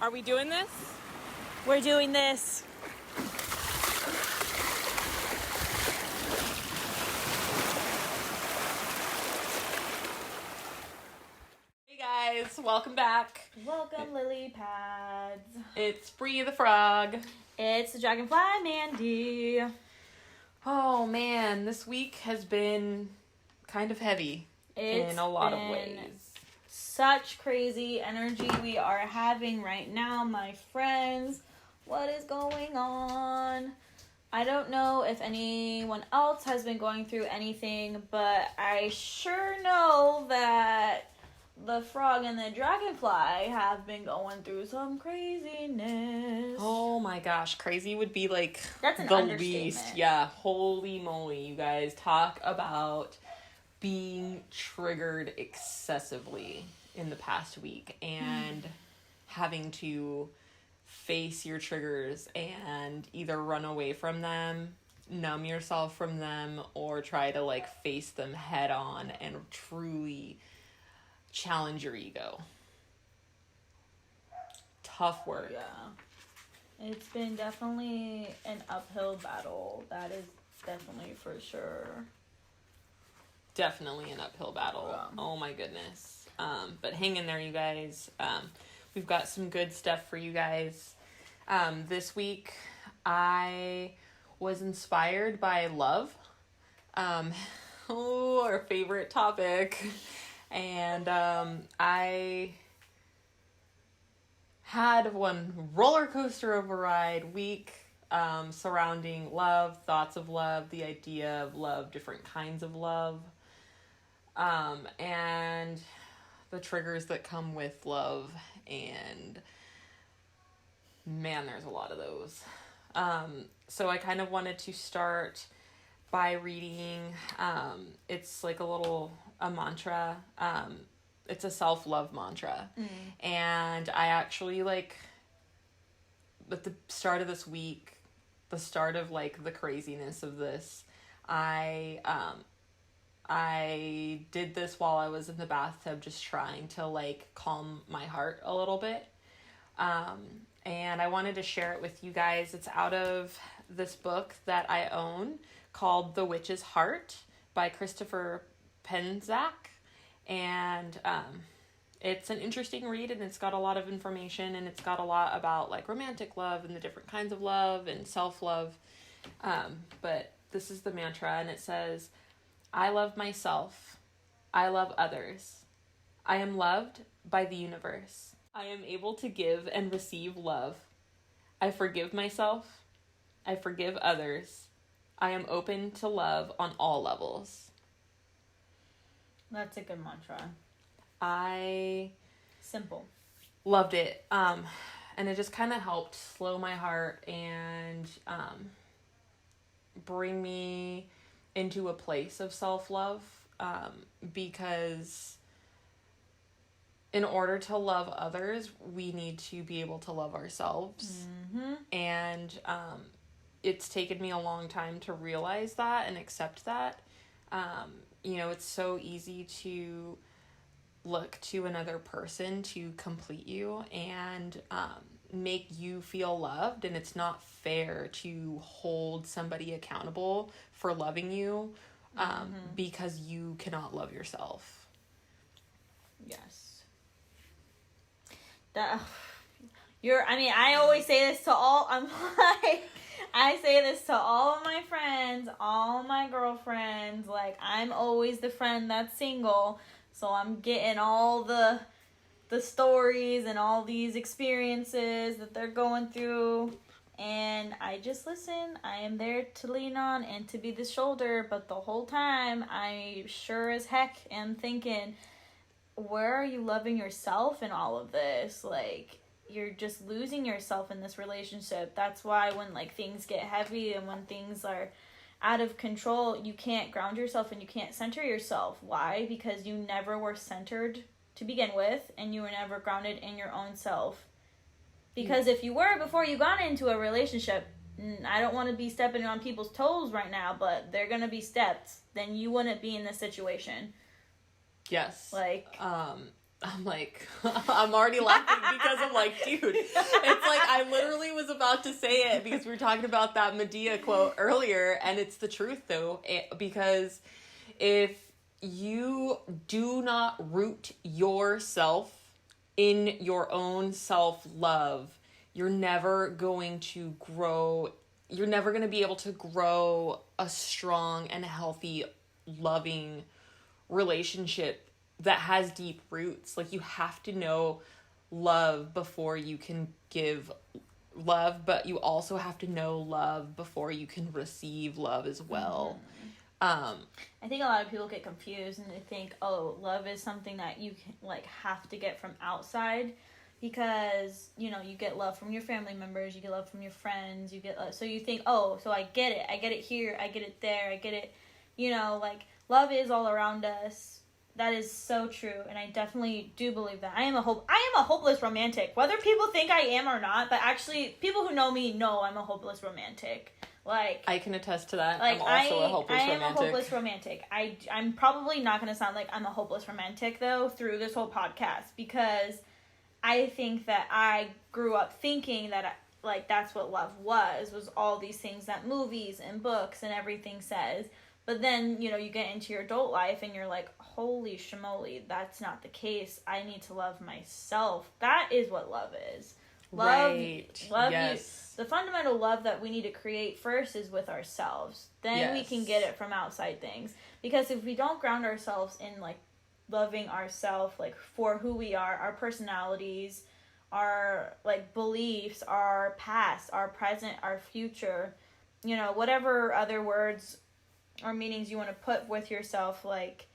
Are we doing this? We're doing this. Hey guys, welcome back. Welcome, lily pads. It's Brie the Frog. It's the Dragonfly, Mandi. Oh man, this week has been kind of heavy in a lot of ways. Such crazy energy we are having right now, my friends. What is going on? I don't know if anyone else has been going through anything, but I sure know that the frog and the dragonfly have been going through some craziness. Oh my gosh, crazy would be like That's an the understatement. least. Yeah, holy moly, you guys. Talk about being triggered excessively in the past week and having to face your triggers and either run away from them, numb yourself from them, or try to like face them head on and truly challenge your ego. Tough work. Yeah. It's been definitely an uphill battle. That is definitely for sure. Definitely an uphill battle. Yeah. Oh my goodness. But hang in there, you guys. We've got some good stuff for you guys. This week, I was inspired by love. Our favorite topic. And I had one roller coaster of a ride week surrounding love, thoughts of love, the idea of love, different kinds of love, and the triggers that come with love. And man, there's a lot of those. So I kind of wanted to start by reading, it's like a mantra. It's a self-love mantra. And I actually at the start of this week, the start of like the craziness of this, I did this while I was in the bathtub, just trying to like calm my heart a little bit. And I wanted to share it with you guys. It's out of this book that I own called The Witch's Heart by Christopher Penczak. And it's an interesting read, and it's got a lot of information, and it's got a lot about like romantic love and the different kinds of love and self-love. But this is the mantra, and it says, I love myself. I love others. I am loved by the universe. I am able to give and receive love. I forgive myself. I forgive others. I am open to love on all levels. That's a good mantra. Simple. Loved it. And it just kind of helped slow my heart and bring me into a place of self-love, because in order to love others, we need to be able to love ourselves. And it's taken me a long time to realize that and accept that. It's so easy to look to another person to complete you and make you feel loved, and it's not fair to hold somebody accountable for loving you because you cannot love yourself. Yes. I always say this to all, I say this to all of my friends, all my girlfriends, like, I'm always the friend that's single, so I'm getting all the stories and all these experiences that they're going through, and I just listen. I am there to lean on and to be the shoulder, but the whole time, I sure as heck am thinking, where are you loving yourself in all of this? Like, you're just losing yourself in this relationship. That's why when like things get heavy and when things are out of control, you can't ground yourself and you can't center yourself. Why? Because you never were centered to begin with, and you were never grounded in your own self. Because if you were before you got into a relationship, I don't want to be stepping on people's toes right now, but they're going to be stepped, then you wouldn't be in this situation. Yes. Like, I'm like, I'm already laughing because I'm like, dude, it's like I literally was about to say it because we were talking about that Medea quote earlier, and it's the truth though, because if you do not root yourself in your own self-love, you're never going to grow, you're never going to be able to grow a strong and healthy, loving relationship that has deep roots. Like, you have to know love before you can give love, but you also have to know love before you can receive love as well. I think a lot of people get confused and they think, oh, love is something that you can, like, have to get from outside, because, you know, you get love from your family members, you get love from your friends, you get love, so you think, oh, so I get it here, I get it there, I get it, you know, like, love is all around us. That is so true, and I definitely do believe that. I am a hopeless romantic, whether people think I am or not, but actually, people who know me know I'm a hopeless romantic. Like, I can attest to that. Like, I'm also a hopeless romantic. I am a hopeless romantic. I'm probably not going to sound like I'm a hopeless romantic, though, through this whole podcast, because I think that I grew up thinking that, like, that's what love was all these things that movies and books and everything says. But then, you know, you get into your adult life and you're like, holy schmoly, that's not the case. I need to love myself. That is what love is. Love, yes. The fundamental love that we need to create first is with ourselves. Then we can get it from outside things. Because if we don't ground ourselves in, like, loving ourselves, like, for who we are, our personalities, our, like, beliefs, our past, our present, our future, you know, whatever other words or meanings you want to put with yourself, like,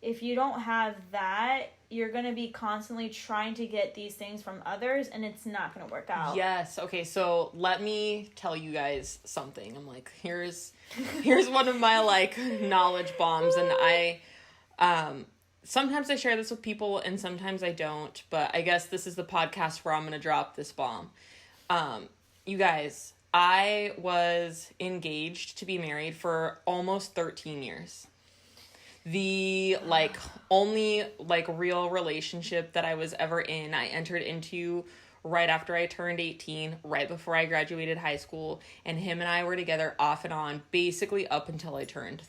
if you don't have that, you're going to be constantly trying to get these things from others, and it's not going to work out. Yes. Okay, so let me tell you guys something. I'm like, here's one of my, like, knowledge bombs, and I sometimes I share this with people and sometimes I don't, but I guess this is the podcast where I'm going to drop this bomb. You guys, I was engaged to be married for almost 13 years. The, like, only, like, real relationship that I was ever in, I entered into right after I turned 18, right before I graduated high school, and him and I were together off and on, basically up until I turned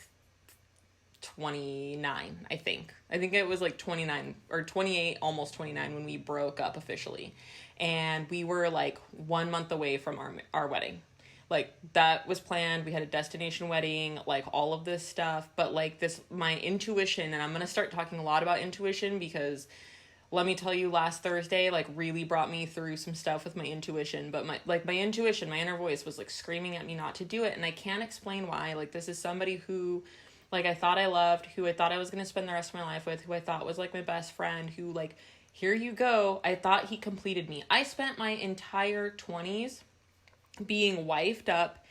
29, I think. I think it was, like, 29, or 28, almost 29 when we broke up officially. And we were, like, 1 month away from our wedding. Like, that was planned. We had a destination wedding, like, all of this stuff. But, like, my intuition, and I'm going to start talking a lot about intuition because, let me tell you, last Thursday, like, really brought me through some stuff with my intuition. But, my intuition, my inner voice was, like, screaming at me not to do it. And I can't explain why. Like, this is somebody who, like, I thought I loved, who I thought I was going to spend the rest of my life with, who I thought was, like, my best friend, who, like, here you go. I thought he completed me. I spent my entire 20s being wifed up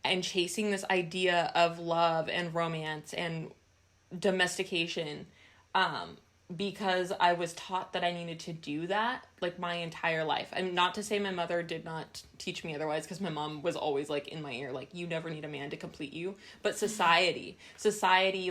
and chasing this idea of love and romance and domestication, because I was taught that I needed to do that, like, my entire life. And not to say my mother did not teach me otherwise, because my mom was always, like, in my ear, like, you never need a man to complete you. But society,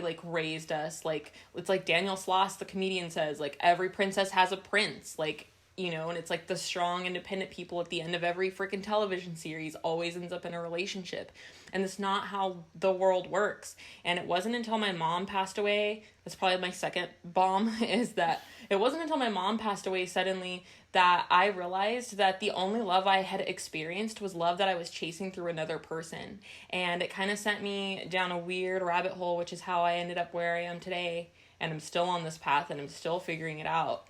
like, raised us, like, it's like Daniel Sloss, the comedian, says, like, every princess has a prince, like, you know, and it's like the strong, independent people at the end of every freaking television series always ends up in a relationship. And that's not how the world works. And it wasn't until my mom passed away, that's probably my second bomb, is that it wasn't until my mom passed away suddenly that I realized that the only love I had experienced was love that I was chasing through another person. And it kind of sent me down a weird rabbit hole, which is how I ended up where I am today. And I'm still on this path and I'm still figuring it out.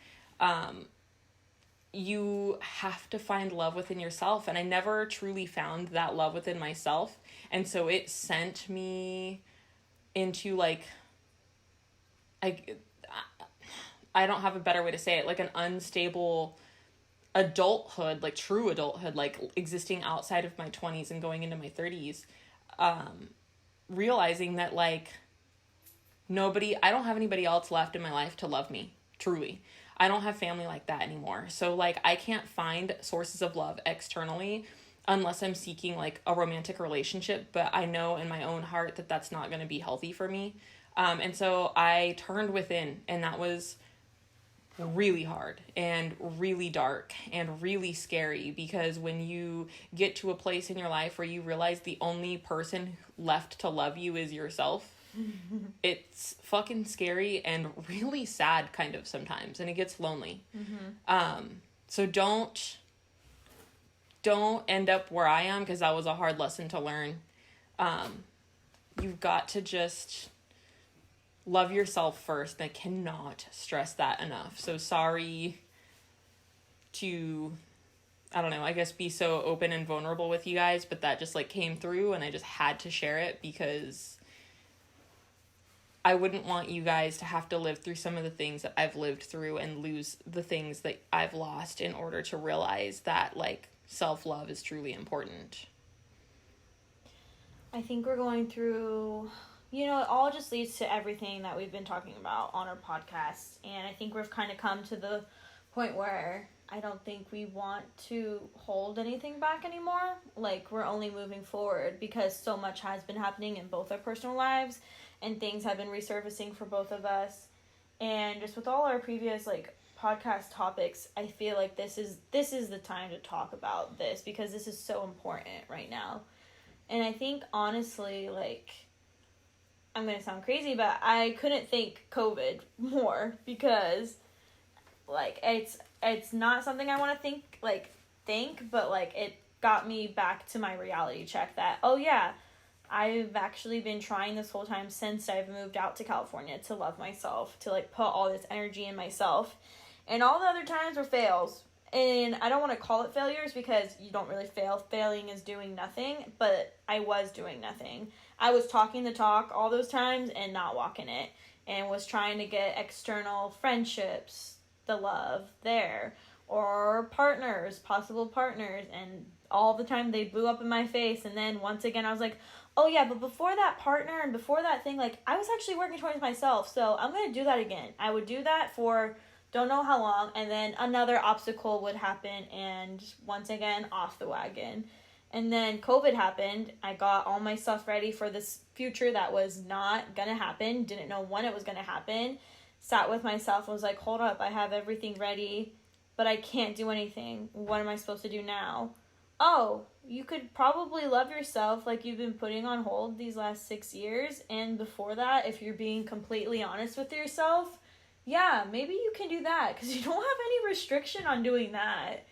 You have to find love within yourself, and I never truly found that love within myself, and so it sent me into, like, I don't have a better way to say it, like, an unstable adulthood, like, true adulthood, like, existing outside of my 20s and going into my 30s, realizing that, like, I don't have anybody else left in my life to love me, truly. I don't have family like that anymore. So, like, I can't find sources of love externally unless I'm seeking, like, a romantic relationship. But I know in my own heart that that's not going to be healthy for me. And so I turned within, and that was really hard and really dark and really scary, because when you get to a place in your life where you realize the only person left to love you is yourself, it's fucking scary and really sad kind of sometimes, and it gets lonely. So don't end up where I am, because that was a hard lesson to learn. You've got to just love yourself first. I cannot stress that enough. So sorry to, I don't know, I guess be so open and vulnerable with you guys, but that just like came through and I just had to share it, because I wouldn't want you guys to have to live through some of the things that I've lived through and lose the things that I've lost in order to realize that like self-love is truly important. I think we're going through, you know, it all just leads to everything that we've been talking about on our podcast. And I think we've kind of come to the point where I don't think we want to hold anything back anymore. Like, we're only moving forward, because so much has been happening in both our personal lives, and things have been resurfacing for both of us. And just with all our previous like podcast topics, I feel like this is the time to talk about this, because this is so important right now. And I think honestly, like, I'm gonna sound crazy, but I couldn't thank COVID more, because like it's not something I want to think, but like it got me back to my reality check that, oh yeah, I've actually been trying this whole time since I've moved out to California to love myself, to like put all this energy in myself. And all the other times were fails. And I don't want to call it failures, because you don't really fail. Failing is doing nothing, but I was doing nothing. I was talking the talk all those times and not walking it, and was trying to get external friendships, the love there, or partners, possible partners, and all the time they blew up in my face. And then once again I was like, oh yeah, but before that partner and before that thing, like, I was actually working towards myself, so I'm going to do that again. I would do that for don't know how long, and then another obstacle would happen, and once again, off the wagon. And then COVID happened. I got all my stuff ready for this future that was not going to happen, didn't know when it was going to happen, sat with myself and was like, hold up, I have everything ready, but I can't do anything. What am I supposed to do now? Oh, you could probably love yourself like you've been putting on hold these last 6 years, and before that, if you're being completely honest with yourself, yeah, maybe you can do that, because you don't have any restriction on doing that.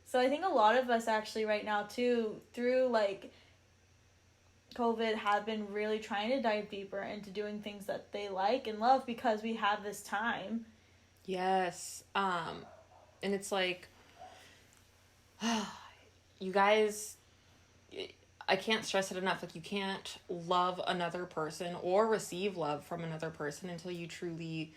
So I think a lot of us actually right now too, through like COVID, have been really trying to dive deeper into doing things that they like and love, because we have this time. Yes. And it's like, you guys, I can't stress it enough. Like, you can't love another person or receive love from another person until you truly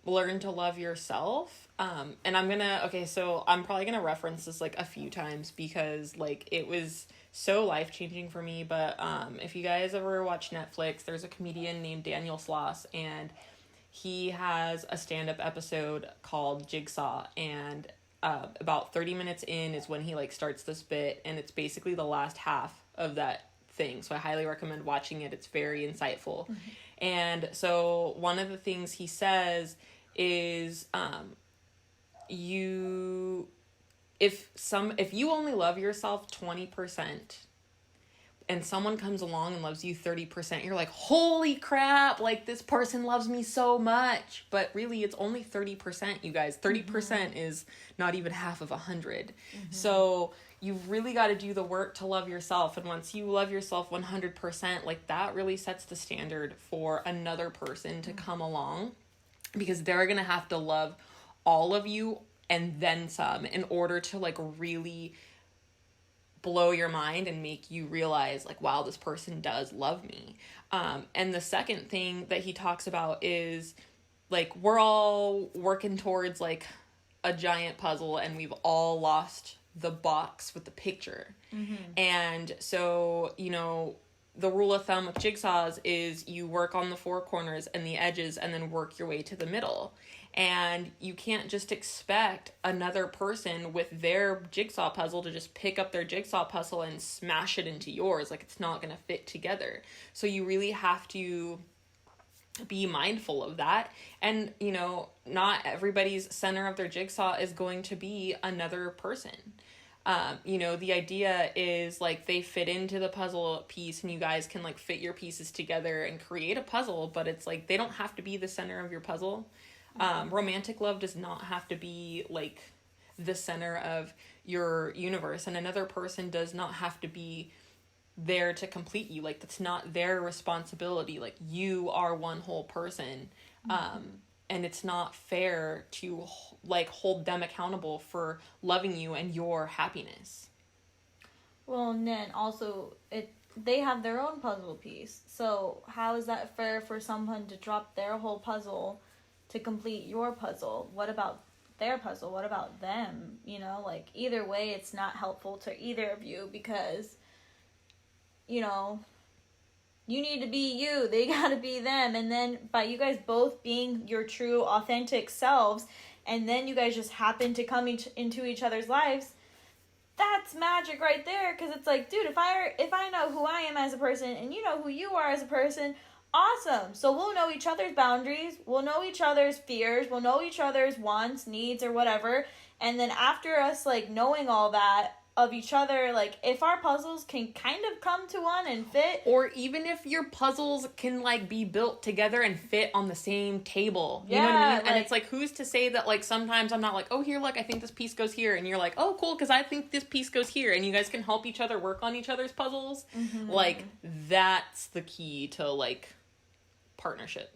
learn to love yourself. And so I'm probably gonna reference this like a few times, because like it was so life-changing for me. But if you guys ever watch Netflix, there's a comedian named Daniel Sloss, and he has a stand-up episode called Jigsaw, and about 30 minutes in is when he like starts this bit, and it's basically the last half of that thing. So I highly recommend watching it. It's very insightful. Mm-hmm. And so one of the things he says is if you only love yourself 20% and someone comes along and loves you 30%, you're like, holy crap, like this person loves me so much. But really it's only 30%, you guys. 30% mm-hmm. is not even half of 100. Mm-hmm. So you've really got to do the work to love yourself. And once you love yourself 100%, like that really sets the standard for another person to come along, because they're going to have to love all of you and then some in order to like really blow your mind and make you realize like, wow, this person does love me. And the second thing that he talks about is like, we're all working towards like a giant puzzle, and we've all lost the box with the picture. Mm-hmm. And so, you know, the rule of thumb with jigsaws is you work on the four corners and the edges and then work your way to the middle. And you can't just expect another person with their jigsaw puzzle to just pick up their jigsaw puzzle and smash it into yours. Like, it's not going to fit together. So you really have to be mindful of that. And, you know, not everybody's center of their jigsaw is going to be another person. You know, the idea is like they fit into the puzzle piece and you guys can like fit your pieces together and create a puzzle, but it's like they don't have to be the center of your puzzle. Romantic love does not have to be like the center of your universe, and another person does not have to be there to complete you. Like, that's not their responsibility. Like, you are one whole person. And it's not fair to like hold them accountable for loving you and your happiness. Well, and then also they have their own puzzle piece. So how is that fair for someone to drop their whole puzzle to complete your puzzle? What about their puzzle? What about them? You know, like, either way, it's not helpful to either of you, because, you know, you need to be you, they gotta be them. And then by you guys both being your true, authentic selves, and then you guys just happen to come into each other's lives, that's magic right there. Because it's like, dude, if I know who I am as a person, and you know who you are as a person, awesome. So we'll know each other's boundaries, we'll know each other's fears, we'll know each other's wants, needs, or whatever. And then after us, like, knowing all that of each other, like, if our puzzles can kind of come to one and fit, or even if your puzzles can like be built together and fit on the same table, you know what I mean? like, and it's like, who's to say that, like, sometimes I'm not like, oh, here, look, I think this piece goes here, and you're like, oh, cool, because I think this piece goes here, and you guys can help each other work on each other's puzzles. Like, that's the key to like partnership.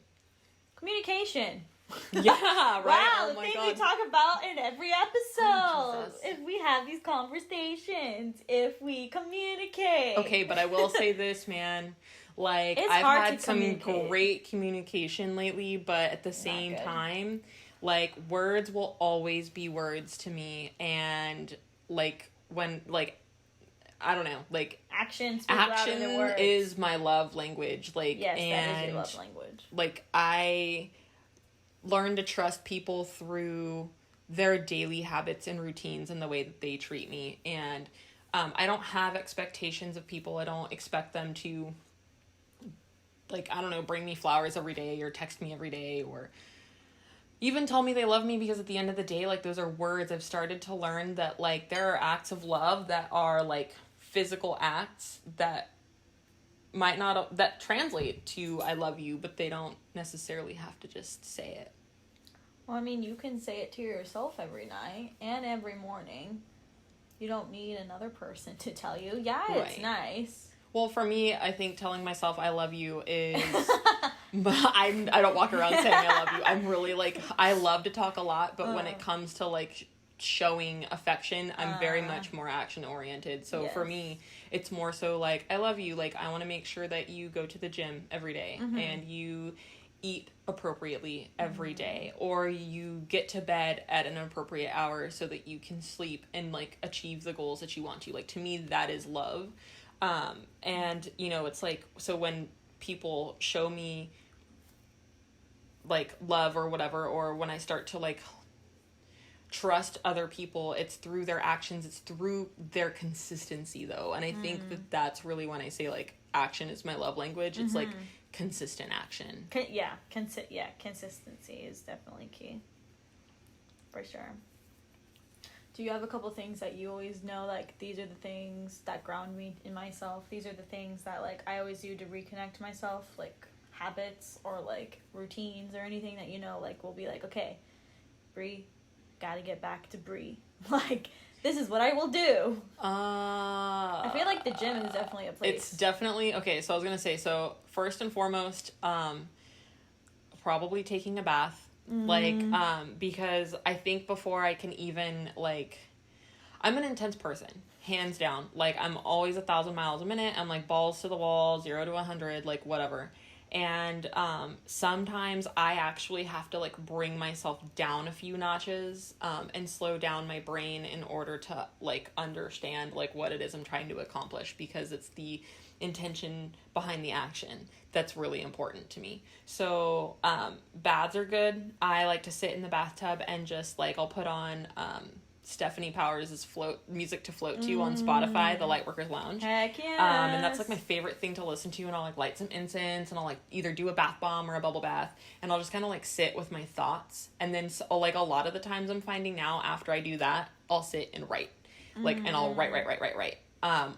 communication. Yeah, right. Wow, oh the my thing God. we talk about in every episode. Oh, Jesus. If we have these conversations, if we communicate. Okay, but I will say this, man. Like, It's I've hard had to some communicate. great communication lately, but at the same good. time, like, words will always be words to me. And, like, when, like, I don't know, like, Action speak louder than action words. is my love language. Like, Yes, and that is your love language. like, I learn to trust people through their daily habits and routines and the way that they treat me. And I don't have expectations of people. I don't expect them to, like, I don't know, bring me flowers every day or text me every day or even tell me they love me, because at the end of the day, like, those are words. I've started to learn that, like, there are acts of love that are like physical acts that might not, that translate to I love you, but they don't necessarily have to just say it. Well, I mean, you can say it to yourself every night and every morning. You don't need another person to tell you. Yeah, it's Right. nice. Well, for me, I think telling myself I love you is I don't walk around saying I love you. I'm really like, I love to talk a lot, but when it comes to like showing affection, I'm very much more action oriented. So for Yes. me, it's more so like, I love you. Like, I want to make sure that you go to the gym every day and you eat appropriately every day, or you get to bed at an appropriate hour so that you can sleep and like achieve the goals that you want to. Like, to me, that is love. And you know, it's like, so when people show me like love or whatever, or when I start to like trust other people, it's through their actions, it's through their consistency though. And I think that that's really when I say like action is my love language. It's like consistent action. Consistency is definitely key. For sure. Do you have a couple things that you always know, like, these are the things that ground me in myself? These are the things that, like, I always do to reconnect myself, like, habits or, like, routines or anything that, you know, like, will be like, okay, Brie, gotta get back to Brie. Like, this is what I will do. I feel like the gym is definitely a place. It's definitely, okay, so I was gonna say, so first and foremost, probably taking a bath. Like, because I think before I can even, like, I'm an intense person, hands down. Like, I'm always 1,000 miles a minute. I'm, like, balls to the wall, 0 to 100, like, whatever. And sometimes I actually have to, like, bring myself down a few notches and slow down my brain in order to, like, understand, like, what it is I'm trying to accomplish, because it's the intention behind the action that's really important to me. So baths are good. I like to sit in the bathtub and just, like, I'll put on Stephanie Powers' Music to Float To on Spotify, the Lightworkers Lounge. Heck yes. And that's like my favorite thing to listen to, and I'll like light some incense, and I'll like either do a bath bomb or a bubble bath, and I'll just kind of like sit with my thoughts. And then like a lot of the times I'm finding now after I do that, I'll sit and write. Like, and I'll write.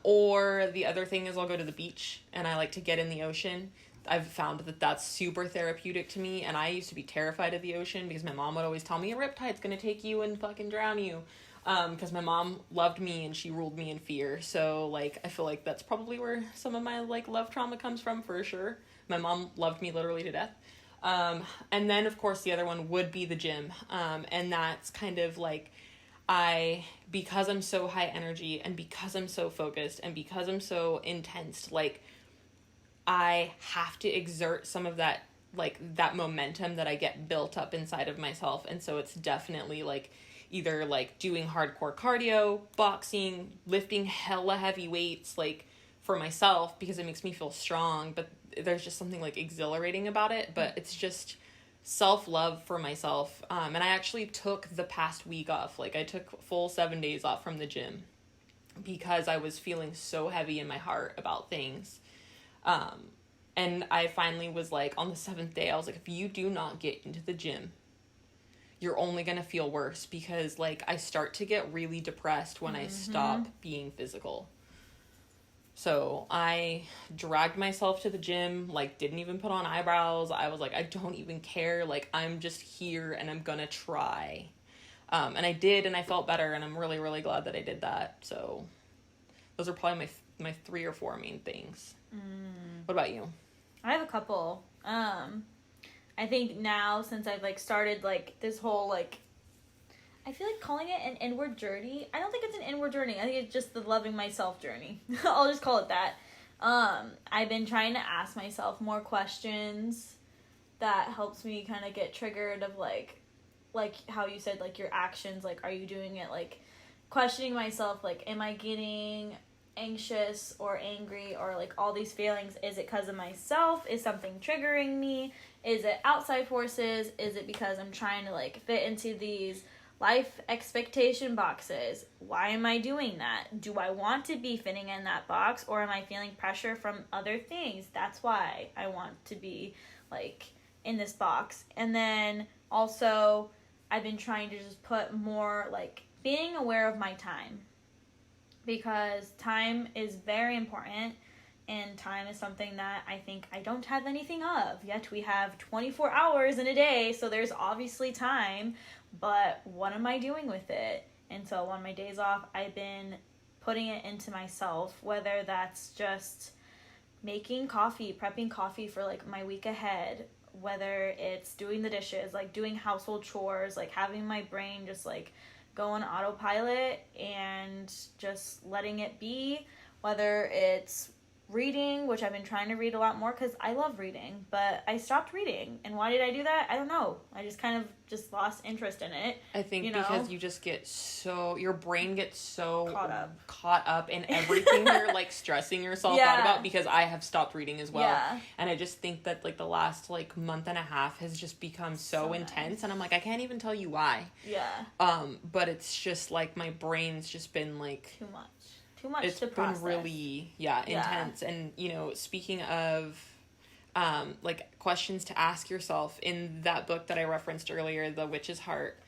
Or the other thing is I'll go to the beach, and I like to get in the ocean. I've found that that's super therapeutic to me, and I used to be terrified of the ocean because my mom would always tell me a riptide's gonna take you and fucking drown you, because my mom loved me and she ruled me in fear. So like I feel like that's probably where some of my like love trauma comes from, for sure. My mom loved me literally to death. And then of course the other one would be the gym, and that's kind of like because I'm so high energy, and because I'm so focused, and because I'm so intense, like I have to exert some of that, like that momentum that I get built up inside of myself. And so it's definitely like either like doing hardcore cardio, boxing, lifting hella heavy weights, like for myself, because it makes me feel strong, but there's just something like exhilarating about it. But it's just self-love for myself. And I actually took the past week off. Like I took full 7 days off from the gym because I was feeling so heavy in my heart about things. And I finally was like, on the 7th day, I was like, if you do not get into the gym, you're only going to feel worse, because like I start to get really depressed when I stop being physical. So I dragged myself to the gym, like didn't even put on eyebrows. I was like, I don't even care. Like I'm just here and I'm going to try. And I did, and I felt better, and I'm really, really glad that I did that. So those are probably my 3 or 4 main things. What about you? I have a couple. I think now, since I've like started like this whole like, I feel like calling it an inward journey. I don't think it's an inward journey. I think it's just the loving myself journey. I'll just call it that. I've been trying to ask myself more questions that helps me kind of get triggered of like how you said, like your actions, like are you doing it, like questioning myself, like am I getting anxious or angry or like all these feelings? Is it because of myself? Is something triggering me? Is it outside forces? Is it because I'm trying to like fit into these life expectation boxes? Why am I doing that? Do I want to be fitting in that box, or am I feeling pressure from other things? That's why I want to be like in this box. And then also I've been trying to just put more like being aware of my time, because time is very important, and time is something that I think I don't have anything of. Yet we have 24 hours in a day, so there's obviously time, but what am I doing with it? And so on my days off, I've been putting it into myself, whether that's just making coffee, prepping coffee for like my week ahead, whether it's doing the dishes, like doing household chores, like having my brain just like go on autopilot and just letting it be, whether it's reading, which I've been trying to read a lot more because I love reading, but I stopped reading. And why did I do that? I don't know. I just kind of just lost interest in it. I think because you just get your brain gets so caught up in everything you're like stressing yourself out about, because I have stopped reading as well. Yeah. And I just think that like the last like month and a half has just become so intense. Nice. And I'm like, I can't even tell you why. Yeah. But it's just like my brain's just been like too much to process. It's been really, intense. And, speaking of, like, questions to ask yourself, in that book that I referenced earlier, The Witch's Heart,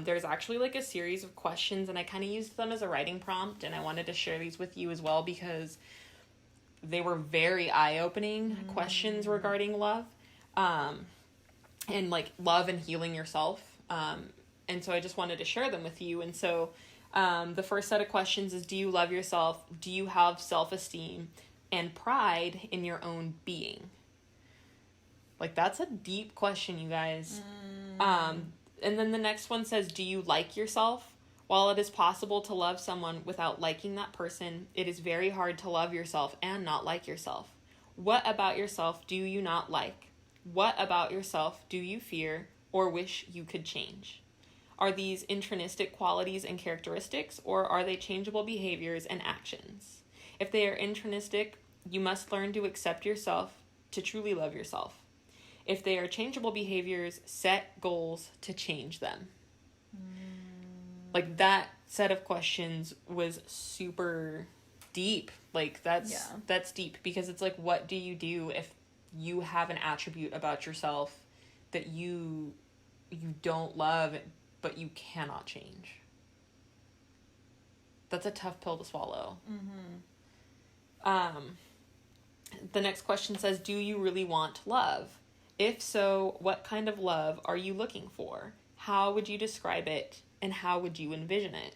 there's actually, like, a series of questions, and I kind of used them as a writing prompt, and I wanted to share these with you as well, because they were very eye-opening questions regarding love, and, like, love and healing yourself, and so I just wanted to share them with you. And so the first set of questions is, do you love yourself? Do you have self-esteem and pride in your own being? Like, that's a deep question, you guys. And then the next one says, do you like yourself? While it is possible to love someone without liking that person, it is very hard to love yourself and not like yourself. What about yourself do you not like? What about yourself do you fear or wish you could change? Are these intrinsic qualities and characteristics, or are they changeable behaviors and actions? If they are intrinsic, you must learn to accept yourself to truly love yourself. If they are changeable behaviors, set goals to change them. Like, that set of questions was super deep. Like, that's deep, because it's like, what do you do if you have an attribute about yourself that you don't love, but you cannot change? That's a tough pill to swallow. The next question says, do you really want love? If so, what kind of love are you looking for? How would you describe it, and how would you envision it?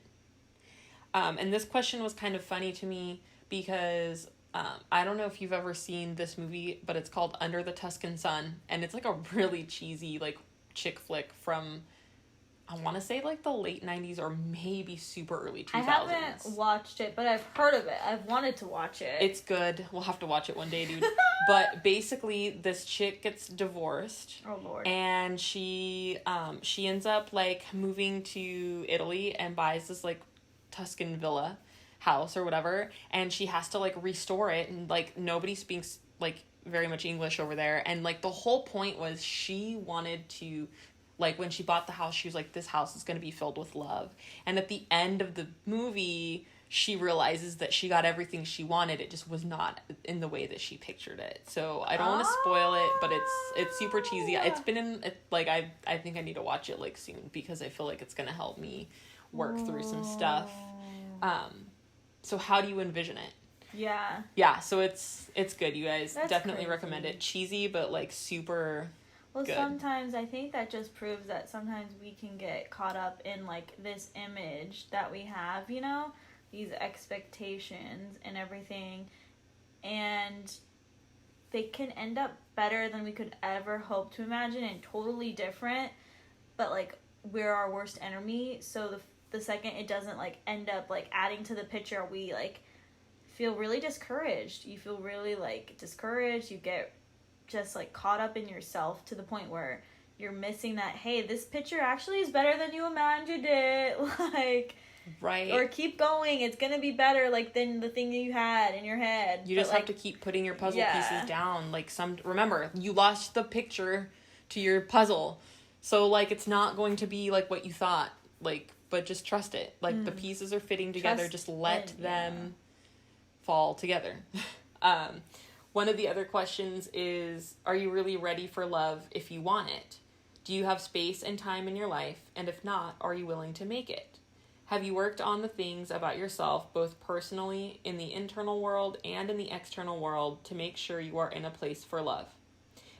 And this question was kind of funny to me because I don't know if you've ever seen this movie, but it's called Under the Tuscan Sun, and it's like a really cheesy like chick flick from, I want to say like the late 90s or maybe super early 2000s. I haven't watched it, but I've heard of it. I've wanted to watch it. It's good. We'll have to watch it one day, dude. But basically, this chick gets divorced. Oh, Lord. And she ends up like moving to Italy and buys this like Tuscan villa house or whatever. And she has to like restore it. And like nobody speaks like very much English over there. And like the whole point was she wanted to, like, when she bought the house, she was like, this house is going to be filled with love. And at the end of the movie, she realizes that she got everything she wanted. It just was not in the way that she pictured it. So I don't want to spoil it, but it's super cheesy. It's been in, like, I think I need to watch it, like, soon, because I feel like it's going to help me work through some stuff. So how do you envision it? Yeah. Yeah, so it's good, you guys. That's definitely crazy. recommend it. Cheesy, but, like, super... Well, good. Sometimes I think that just proves that sometimes we can get caught up in, like, this image that we have, you know? These expectations and everything. And they can end up better than we could ever hope to imagine and totally different. But, like, we're our worst enemy. So the second it doesn't, like, end up, like, adding to the picture, we, like, feel really discouraged. You feel really, like, discouraged. You get just like caught up in yourself to the point where you're missing that, hey, this picture actually is better than you imagined it, like, right, or keep going, it's gonna be better like than the thing you had in your head. You just have to keep putting your puzzle pieces down. Like, remember, you lost the picture to your puzzle, so like it's not going to be like what you thought, like, but just trust it. Like the pieces are fitting together. Just let them fall together. One of the other questions is, are you really ready for love if you want it? Do you have space and time in your life? And if not, are you willing to make it? Have you worked on the things about yourself, both personally, in the internal world, and in the external world, to make sure you are in a place for love?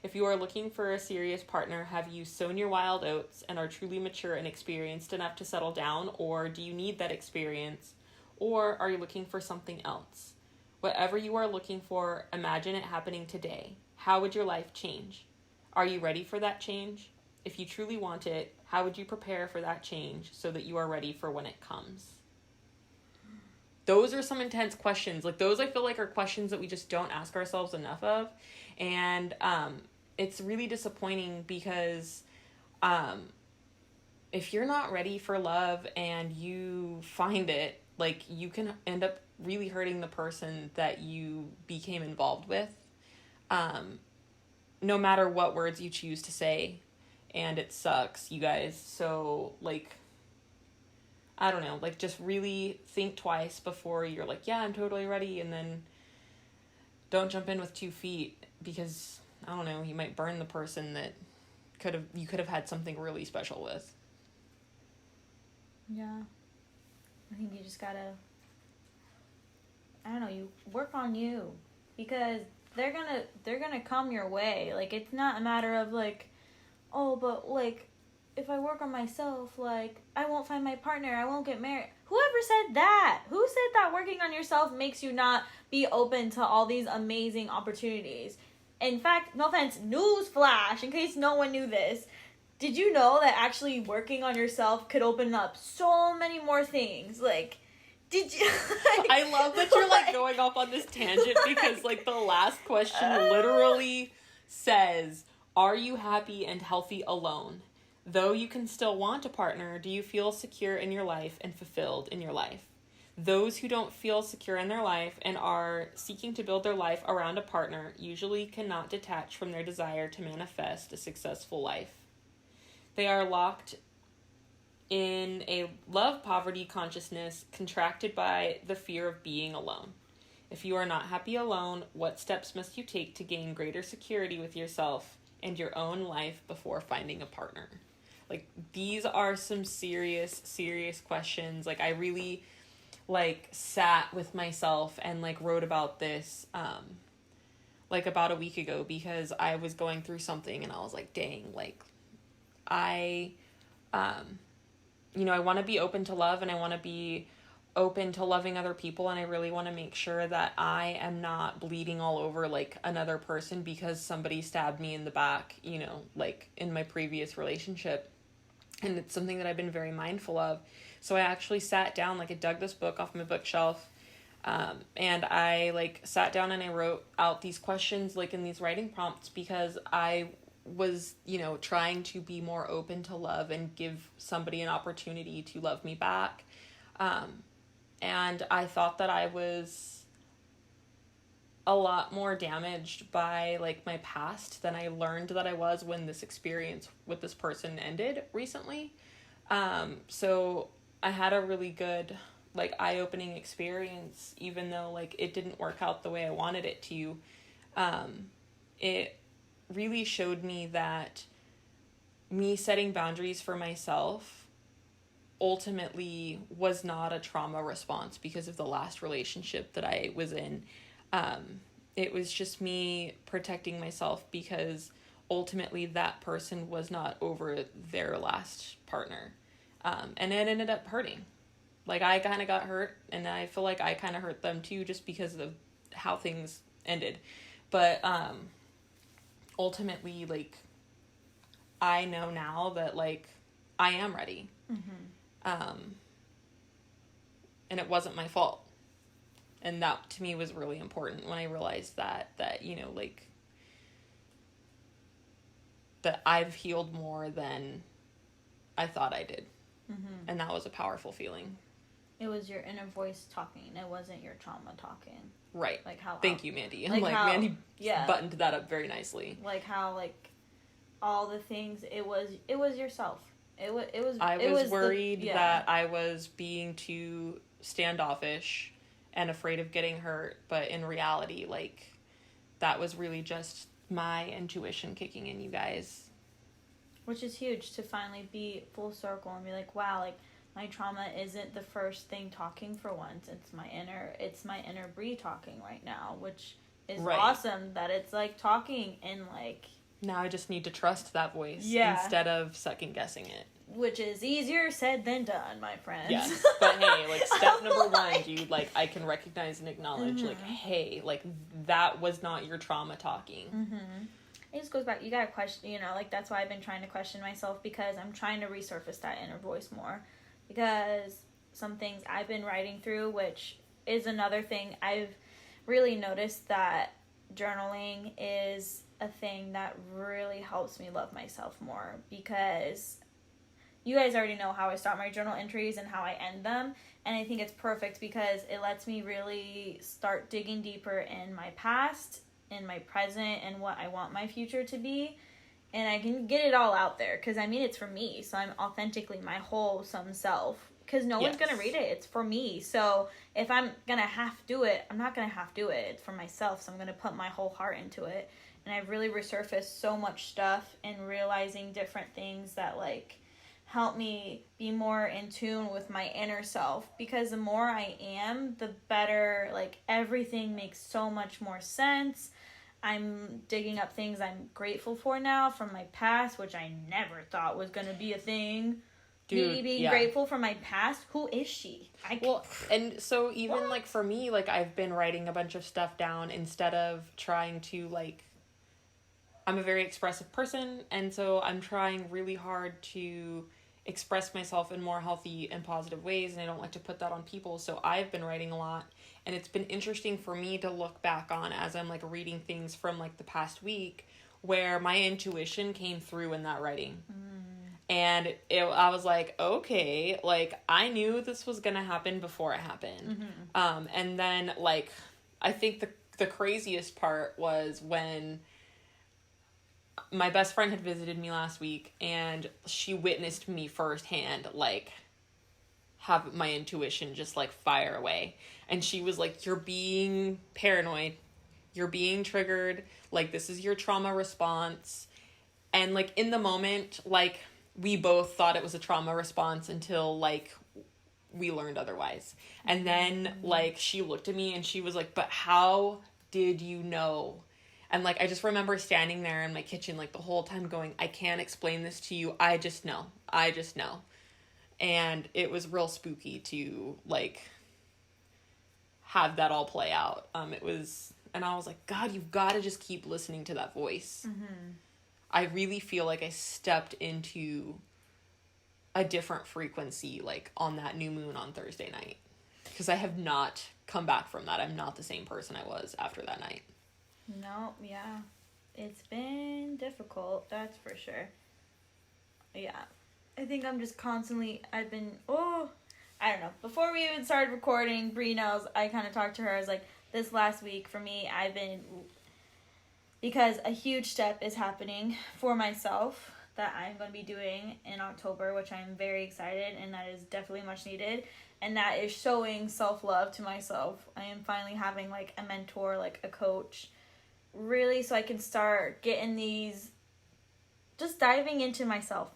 If you are looking for a serious partner, have you sown your wild oats and are truly mature and experienced enough to settle down? Or do you need that experience? Or are you looking for something else? Whatever you are looking for, imagine it happening today. How would your life change? Are you ready for that change? If you truly want it, how would you prepare for that change so that you are ready for when it comes? Those are some intense questions. Like, those I feel like are questions that we just don't ask ourselves enough of. And it's really disappointing because if you're not ready for love and you find it, like, you can end up really hurting the person that you became involved with, no matter what words you choose to say, and it sucks, you guys. So, like, I don't know, like, just really think twice before you're like, yeah, I'm totally ready, and then don't jump in with 2 feet, because, I don't know, you might burn the person that you could have had something really special with. Yeah. I think you just gotta, I don't know, you work on you, because they're gonna come your way. Like, it's not a matter of like, oh, but like, if I work on myself, like, I won't find my partner, I won't get married. Whoever said that? Who said that working on yourself makes you not be open to all these amazing opportunities? In fact, no offense, newsflash, in case no one knew this, did you know that actually working on yourself could open up so many more things? Like, did you... Like, I love that you're, like, going off on this tangent because, like, the last question literally says, are you happy and healthy alone? Though you can still want a partner, do you feel secure in your life and fulfilled in your life? Those who don't feel secure in their life and are seeking to build their life around a partner usually cannot detach from their desire to manifest a successful life. They are locked in a love poverty consciousness contracted by the fear of being alone. If you are not happy alone, what steps must you take to gain greater security with yourself and your own life before finding a partner? Like, these are some serious, serious questions. Like, I really, like, sat with myself and, like, wrote about this, like, about a week ago, because I was going through something and I was like, dang, like, I want to be open to love, and I want to be open to loving other people, and I really want to make sure that I am not bleeding all over, like, another person because somebody stabbed me in the back, like, in my previous relationship. And it's something that I've been very mindful of. So I actually sat down, like, I dug this book off my bookshelf, and I, like, sat down and I wrote out these questions, like, in these writing prompts, because I was, trying to be more open to love and give somebody an opportunity to love me back. And I thought that I was a lot more damaged by, like, my past than I learned that I was when this experience with this person ended recently. So I had a really good, like, eye-opening experience, even though, like, it didn't work out the way I wanted it to. It really showed me that me setting boundaries for myself ultimately was not a trauma response because of the last relationship that I was in. It was just me protecting myself because ultimately that person was not over their last partner. And it ended up hurting. Like, I kind of got hurt, and I feel like I kind of hurt them too, just because of how things ended. But ultimately, like, I know now that, like, I am ready. And it wasn't my fault. And that, to me, was really important when I realized that like, that I've healed more than I thought I did. And that was a powerful feeling. It was your inner voice talking. It wasn't your trauma talking. Right. Like how. Thank you, Mandi. Like how, Mandi buttoned that up very nicely. Like how, like, all the things, it was yourself. I was worried that I was being too standoffish and afraid of getting hurt, but in reality, like, that was really just my intuition kicking in, you guys. Which is huge, to finally be full circle and be like, wow, like, my trauma isn't the first thing talking for once. It's my inner Brie talking right now, which is awesome that it's, like, talking and, like... Now I just need to trust that voice instead of second guessing it. Which is easier said than done, my friends. Yes, but hey, like, step number one, dude, like, I can recognize and acknowledge, like, hey, like, that was not your trauma talking. It just goes back, you gotta question, like, that's why I've been trying to question myself, because I'm trying to resurface that inner voice more. Because some things I've been writing through, which is another thing I've really noticed, that journaling is a thing that really helps me love myself more, because you guys already know how I start my journal entries and how I end them, and I think it's perfect because it lets me really start digging deeper in my past, in my present, and what I want my future to be, and I can get it all out there, because, I mean, it's for me, so I'm authentically my wholesome self, because no one's going to read it, it's for me, so if I'm going to half do it, I'm not going to half do it, it's for myself, so I'm going to put my whole heart into it, and I've really resurfaced so much stuff, and realizing different things that, like, help me be more in tune with my inner self, because the more I am, the better, like, everything makes so much more sense. I'm digging up things I'm grateful for now from my past, which I never thought was going to be a thing. Dude, me being grateful for my past, who is she? And so even, like, for me, like, I've been writing a bunch of stuff down instead of trying to, like, I'm a very expressive person, and so I'm trying really hard to express myself in more healthy and positive ways, and I don't like to put that on people, so I've been writing a lot, and it's been interesting for me to look back on as I'm, like, reading things from, like, the past week, where my intuition came through in that writing. And I was like, okay, like, I knew this was gonna happen before it happened. And then, like, I think the craziest part was when my best friend had visited me last week, and she witnessed me firsthand, like, have my intuition just, like, fire away. And she was like, you're being paranoid. You're being triggered. Like, this is your trauma response. And, like, in the moment, like, we both thought it was a trauma response until, like, we learned otherwise. And then, like, she looked at me and she was like, but how did you know? And, like, I just remember standing there in my kitchen, like, the whole time going, I can't explain this to you. I just know. I just know. And it was real spooky to, like, have that all play out. It was, and I was like, God, you've got to just keep listening to that voice. Mm-hmm. I really feel like I stepped into a different frequency, like, on that new moon on Thursday night. Because I have not come back from that. I'm not the same person I was after that night. No, yeah. It's been difficult, that's for sure. Yeah. I think I'm just constantly, I don't know. Before we even started recording, Brie knows, I kind of talked to her. I was like, this last week for me, because a huge step is happening for myself that I'm going to be doing in October, which I'm very excited, and that is definitely much needed. And that is showing self-love to myself. I am finally having, like, a mentor, like a coach, really, so I can start getting these, just diving into myself.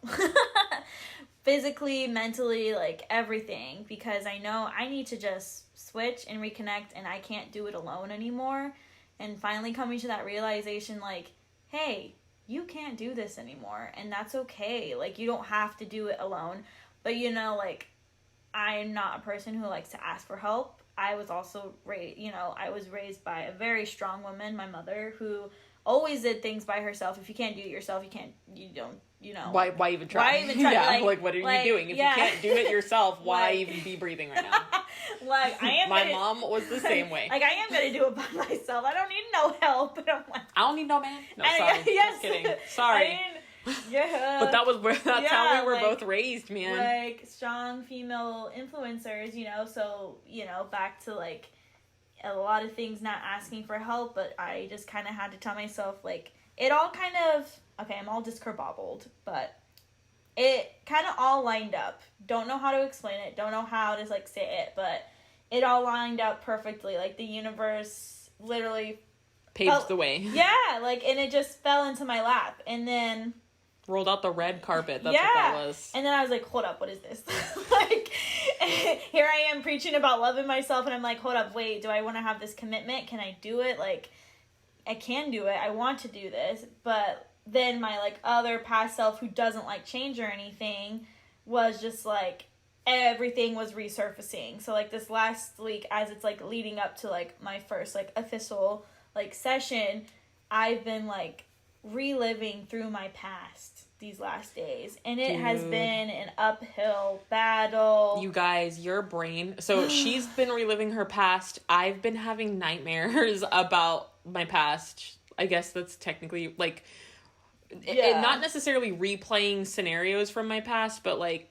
Physically, mentally, like, everything. Because I know I need to just switch and reconnect, and I can't do it alone anymore. And finally coming to that realization, like, hey, you can't do this anymore, and that's okay. Like, you don't have to do it alone. But, you know, like, I'm not a person who likes to ask for help. I was also I was raised by a very strong woman, my mother, who always did things by herself. If you can't do it yourself, you don't. Why even try? Why even try? Yeah, like what are you doing? If you can't do it yourself, why even be breathing right now? Like, my mom was the same way. Like, I am going to do it by myself. I don't need no help. And I'm like, I don't need no man. No, sorry. Yes. Just kidding. Sorry. Yeah. But that's how we were both raised, man. Like, strong female influencers, so, back to, like, a lot of things not asking for help, but I just kind of had to tell myself, like, it all kind of, okay, I'm all discombobbled, but it kind of all lined up. Don't know how to explain it, don't know how to, like, say it, but it all lined up perfectly. Like, the universe literally paved the way. Yeah, like, and it just fell into my lap, and then rolled out the red carpet. That's what that was. And then I was like, hold up, what is this? Like, here I am preaching about loving myself, and I'm like, hold up, wait, do I want to have this commitment? Can I do it? Like, I can do it. I want to do this. But then my, like, other past self who doesn't like change or anything was just like, everything was resurfacing. So, like, this last week, as it's, like, leading up to, like, my first, like, official, like, session, I've been, like, reliving through my past these last days, and it has been an uphill battle. You guys, your brain, so she's been reliving her past. I've been having nightmares about my past. I guess that's technically, like, not necessarily replaying scenarios from my past, but, like,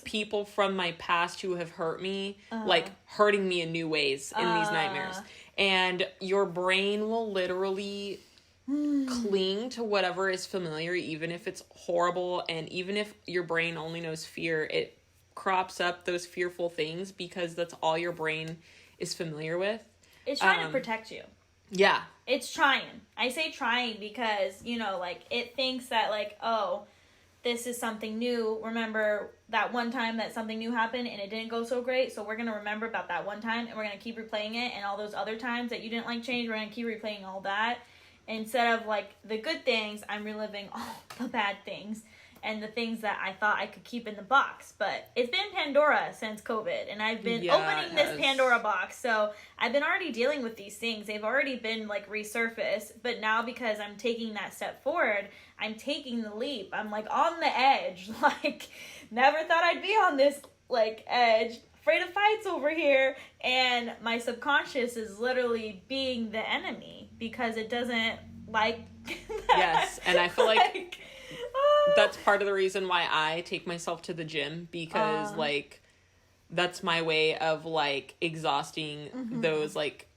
people from my past who have hurt me, like, hurting me in new ways in these nightmares. And your brain will literally cling to whatever is familiar, even if it's horrible, and even if your brain only knows fear, it crops up those fearful things because that's all your brain is familiar with. It's trying to protect you. Yeah. It's trying. I say trying because, like, it thinks that, like, oh, this is something new. Remember that one time that something new happened and it didn't go so great, so we're going to remember about that one time, and we're going to keep replaying it, and all those other times that you didn't like change, we're going to keep replaying all that. Instead of, like, the good things, I'm reliving all the bad things and the things that I thought I could keep in the box. But it's been Pandora since COVID, and I've been opening this Pandora box. So I've been already dealing with these things. They've already been, like, resurfaced. But now, because I'm taking that step forward, I'm taking the leap. I'm, like, on the edge. Like, never thought I'd be on this, like, edge. Afraid of fights over here, and my subconscious is literally being the enemy because it doesn't like that. Yes, and I feel like that's part of the reason why I take myself to the gym, because like that's my way of, like, exhausting those, like,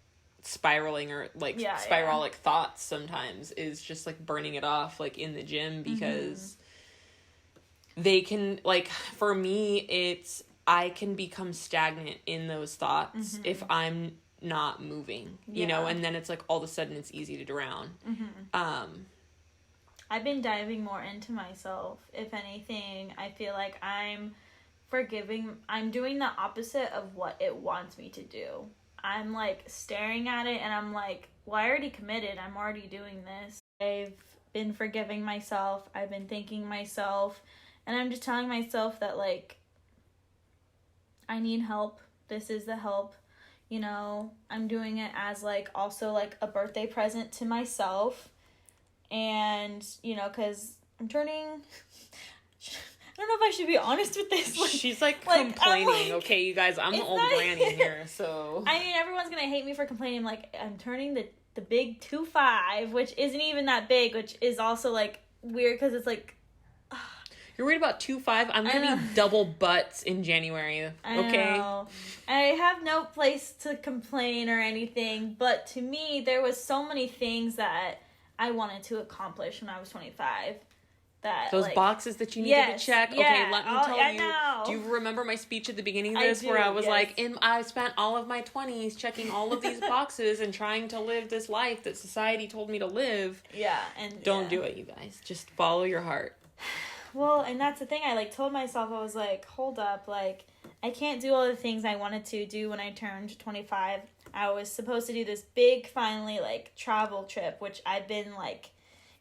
spiraling or like spiralic thoughts sometimes is just like burning it off like in the gym, because they can, like, for me, it's, I can become stagnant in those thoughts if I'm not moving, you know, and then it's like all of a sudden it's easy to drown. I've been diving more into myself. If anything, I feel like I'm doing the opposite of what it wants me to do. I'm like staring at it and I'm like, well, I already committed. I'm already doing this. I've been forgiving myself. I've been thanking myself. And I'm just telling myself that, like, I need help. This is the help. You know, I'm doing it as, like, also, like, a birthday present to myself. And, you know, because I'm turning... I don't know if I should be honest with this. Like, she's, like complaining. Okay, you guys, I'm the old granny here, so... I mean, everyone's going to hate me for complaining. Like, I'm turning the big 2-5, which isn't even that big, which is also, like, weird because it's, like... You're worried about 2-5? I'm going to be double butts in January, okay? I know. I have no place to complain or anything, but to me, there was so many things that I wanted to accomplish when I was 25. That, those like, boxes that you needed to check. Yeah. Okay, let me tell you. Know. Do you remember my speech at the beginning of this where I was like, I spent all of my 20s checking all of these boxes and trying to live this life that society told me to live. Yeah, and don't do it, you guys. Just follow your heart. Well, and that's the thing. I, like, told myself, I was like, hold up, like, I can't do all the things I wanted to do when I turned 25. I was supposed to do this big, finally, like, travel trip, which I've been, like,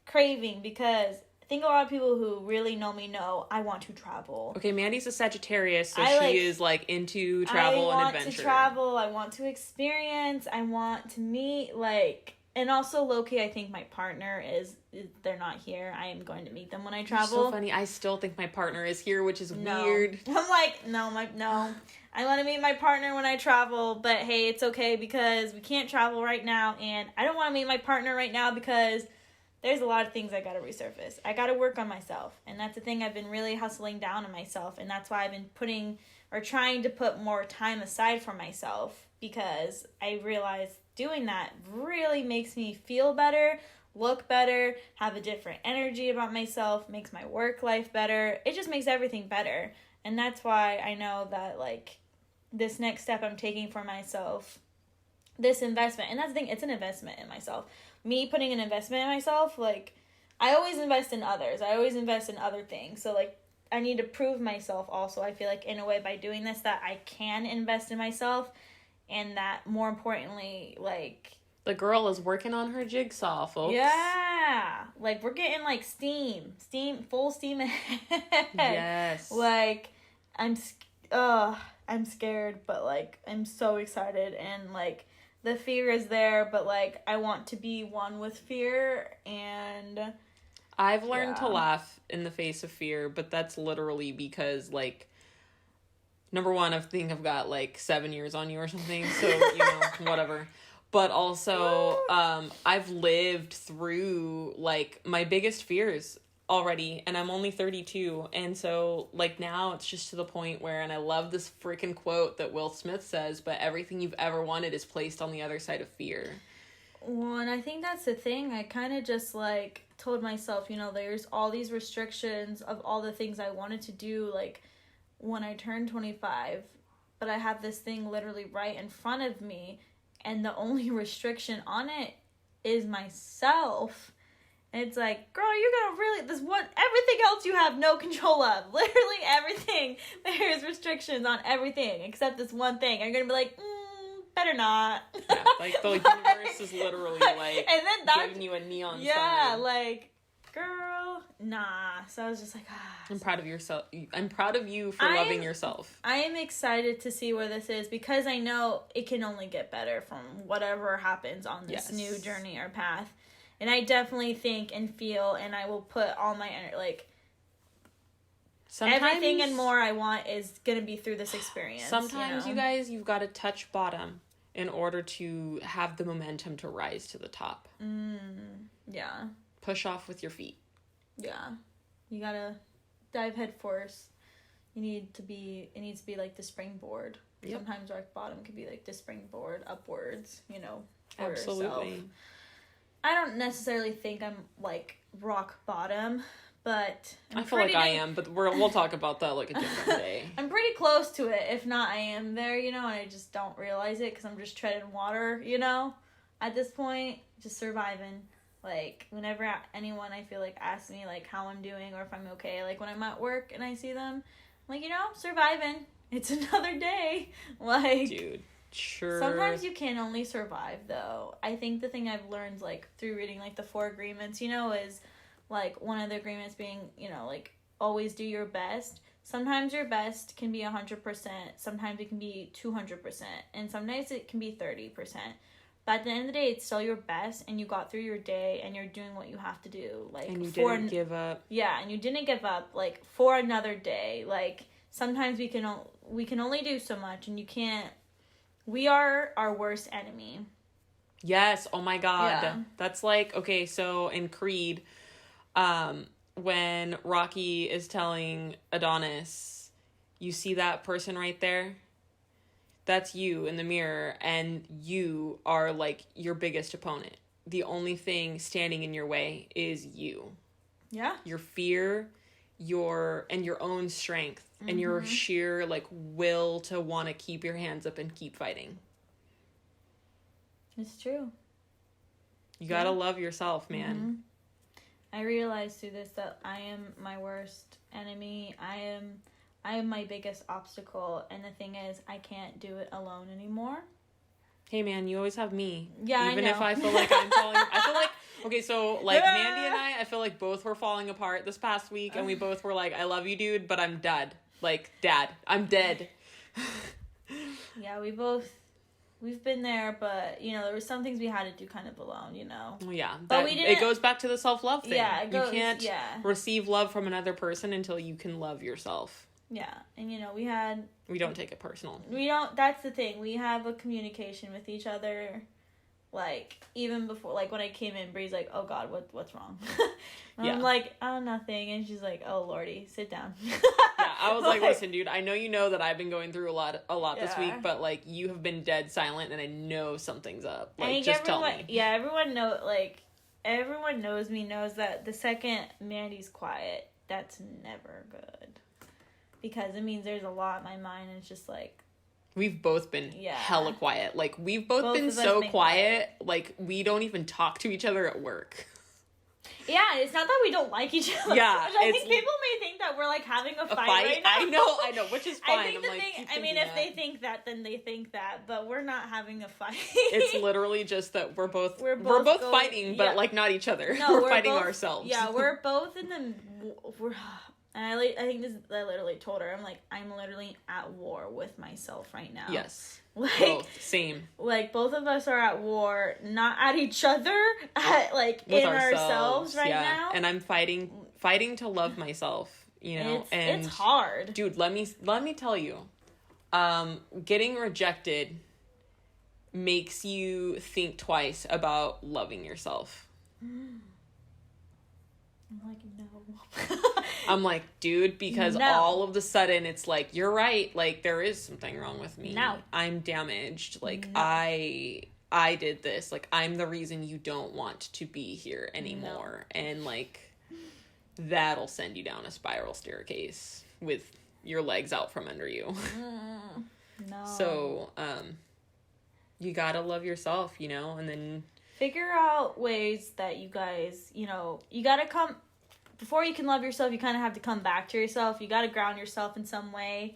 craving because I think a lot of people who really know me know I want to travel. Okay, Mandy's a Sagittarius, so she is, like, into travel and adventure. I want to travel. I want to experience. I want to meet, like... And also, low-key, I think my partner they're not here. I am going to meet them when I travel. You're so funny. I still think my partner is here, which is weird. I'm like, no. I want to meet my partner when I travel, but hey, it's okay because we can't travel right now, and I don't want to meet my partner right now because there's a lot of things I got to resurface. I got to work on myself, and that's the thing. I've been really hustling down on myself, and that's why I've been trying to put more time aside for myself because I realized doing that really makes me feel better, look better, have a different energy about myself, makes my work life better. It just makes everything better. And that's why I know that, like, this next step I'm taking for myself, this investment, and that's the thing, it's an investment in myself. Me putting an investment in myself, like, I always invest in others. I always invest in other things. So, like, I need to prove myself also. I feel like, in a way, by doing this, that I can invest in myself. And that, more importantly, like... The girl is working on her jigsaw, folks. Yeah. Like, we're getting, like, full steam ahead. Yes. Like, I'm scared, but, like, I'm so excited. And, like, the fear is there, but, like, I want to be one with fear. And... I've learned to laugh in the face of fear, but that's literally because, like... Number one, I think I've got, like, 7 years on you or something, so, you know, whatever. But also, I've lived through, like, my biggest fears already, and I'm only 32, and so, like, now it's just to the point where, and I love this freaking quote that Will Smith says, but everything you've ever wanted is placed on the other side of fear. Well, and I think that's the thing. I kind of just, like, told myself, you know, there's all these restrictions of all the things I wanted to do, like, when I turned 25, but I have this thing literally right in front of me, and the only restriction on it is myself. And it's like, girl, you're gonna really, everything else you have no control of. Literally everything. There's restrictions on everything except this one thing. I'm gonna be like, better not. Yeah, like the universe is literally like and then giving you a neon sign. Yeah, like, girl, nah. So I was just like, I'm proud of yourself. I'm proud of you for loving yourself. I am excited to see where this is because I know it can only get better from whatever happens on this new journey or path. And I definitely think and feel, and I will put all my energy, like, everything and more I want is going to be through this experience. Sometimes, you guys, you've got to touch bottom in order to have the momentum to rise to the top. Yeah. Push off with your feet. Yeah. You gotta dive head first. It needs to be like the springboard. Yep. Sometimes rock bottom could be like the springboard upwards, you know, for Absolutely. yourself. I don't necessarily think I'm like rock bottom, but I feel like I am, but we'll talk about that like a different day. I'm pretty close to it. If not, I am there, you know, and I just don't realize it because I'm just treading water, you know, at this point, just surviving. Like, whenever anyone, I feel like, asks me, like, how I'm doing or if I'm okay, like, when I'm at work and I see them, I'm like, you know, surviving. It's another day. Like, dude, sure. Sometimes you can only survive, though. I think the thing I've learned, like, through reading, like, the 4 agreements, you know, is, like, one of the agreements being, you know, like, always do your best. Sometimes your best can be 100%. Sometimes it can be 200%. And sometimes it can be 30%. But at the end of the day, it's still your best, and you got through your day, and you're doing what you have to do. Like, and you didn't give up. Yeah, and you didn't give up, like, for another day. Like, sometimes we can only do so much, and you can't. We are our worst enemy. Yes, oh my God. Yeah. That's like, okay, so in Creed, when Rocky is telling Adonis, you see that person right there? That's you in the mirror, and you are, like, your biggest opponent. The only thing standing in your way is you. Yeah. Your fear, your own strength, and your sheer, like, will to want to keep your hands up and keep fighting. It's true. You gotta love yourself, man. Mm-hmm. I realized through this that I am my worst enemy. I am my biggest obstacle, and the thing is, I can't do it alone anymore. Hey, man, you always have me. Yeah, even I know. if I feel like I'm falling. I feel like, okay, so, like, Mandi and I feel like both were falling apart this past week, and we both were like, I love you, dude, but I'm dead. Like, dad, I'm dead. Yeah, we've been there, but, you know, there was some things we had to do kind of alone, you know. Well, yeah, but we didn't. It goes back to the self-love thing. Yeah, you can't yeah. receive love from another person until you can love yourself. Yeah, and, you know, we don't take it personal. That's the thing. We have a communication with each other. Like, even before, like, when I came in, Brie's like, oh, God, what's wrong? Yeah. I'm like, oh, nothing. And she's like, oh, Lordy, sit down. Yeah, I was like, listen, dude, I know you know that I've been going through a lot this week, but, like, you have been dead silent, and I know something's up. Like, just tell me. Yeah, everyone knows me, knows that the second Mandi's quiet, that's never good. Because it means there's a lot in my mind, and it's just like... We've both been hella quiet. Like, we've both been so quiet, like, we don't even talk to each other at work. Yeah, it's not that we don't like each other. Yeah. I think people may think that we're, like, having a fight right now. I know, which is fine. If they think that, then they think that, but we're not having a fight. It's literally just that we're both fighting, but, like, not each other. No, we're fighting ourselves. Yeah, we're both in the... And I think I literally told her, I'm like, I'm literally at war with myself right now. Yes. Like, both. Same. Like, both of us are at war, not at each other, with in ourselves right now. And I'm fighting to love myself, you know. It's hard. Dude, let me tell you, getting rejected makes you think twice about loving yourself. I'm like, no. I'm like, dude, because all of the sudden it's like, you're right. Like, there is something wrong with me. No. I'm damaged. Like, no. I did this. Like, I'm the reason you don't want to be here anymore. No. And, like, that'll send you down a spiral staircase with your legs out from under you. No. So, you gotta love yourself, you know, and then... Figure out ways that you guys, you know, you gotta come, before you can love yourself, you kind of have to come back to yourself. You gotta ground yourself in some way,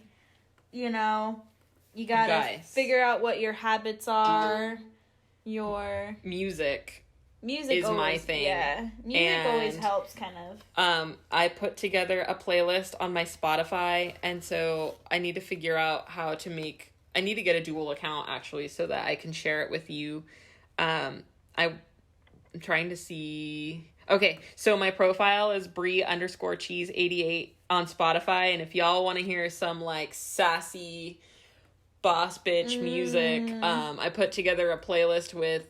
you know. You gotta figure out what your habits are, your... Music is always, my thing. Yeah, music always helps, kind of. I put together a playlist on my Spotify, and so I need to figure out how to I need to get a dual account, actually, so that I can share it with you. I'm trying to see... Okay, so my profile is Brie_cheese88 on Spotify, and if y'all want to hear some, like, sassy boss bitch music, I put together a playlist with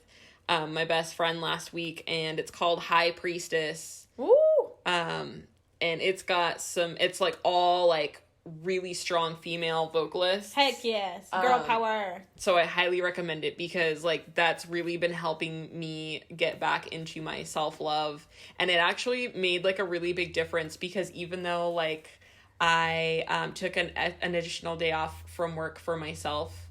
my best friend last week, and it's called High Priestess. Ooh! And it's got it's, like, all, like, really strong female vocalists. Heck yes. Girl power. So I highly recommend it because, like, that's really been helping me get back into my self-love. And it actually made, like, a really big difference because even though, like, I took an additional day off from work for myself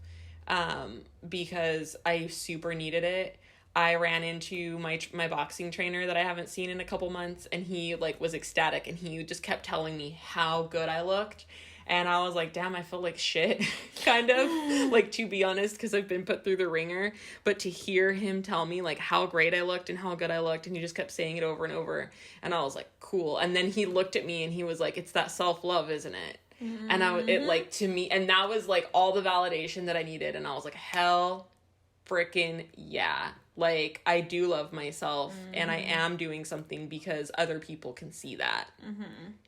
because I super needed it, I ran into my boxing trainer that I haven't seen in a couple months, and he, like, was ecstatic, and he just kept telling me how good I looked. And I was like, damn, I feel like shit, kind of, like, to be honest, because I've been put through the ringer. But to hear him tell me, like, how great I looked and how good I looked, and he just kept saying it over and over, and I was like, cool. And then he looked at me, and he was like, it's that self-love, isn't it? Mm-hmm. And it, like, to me, and that was, like, all the validation that I needed, and I was like, hell freaking yeah. Like, I do love myself, and I am doing something because other people can see that.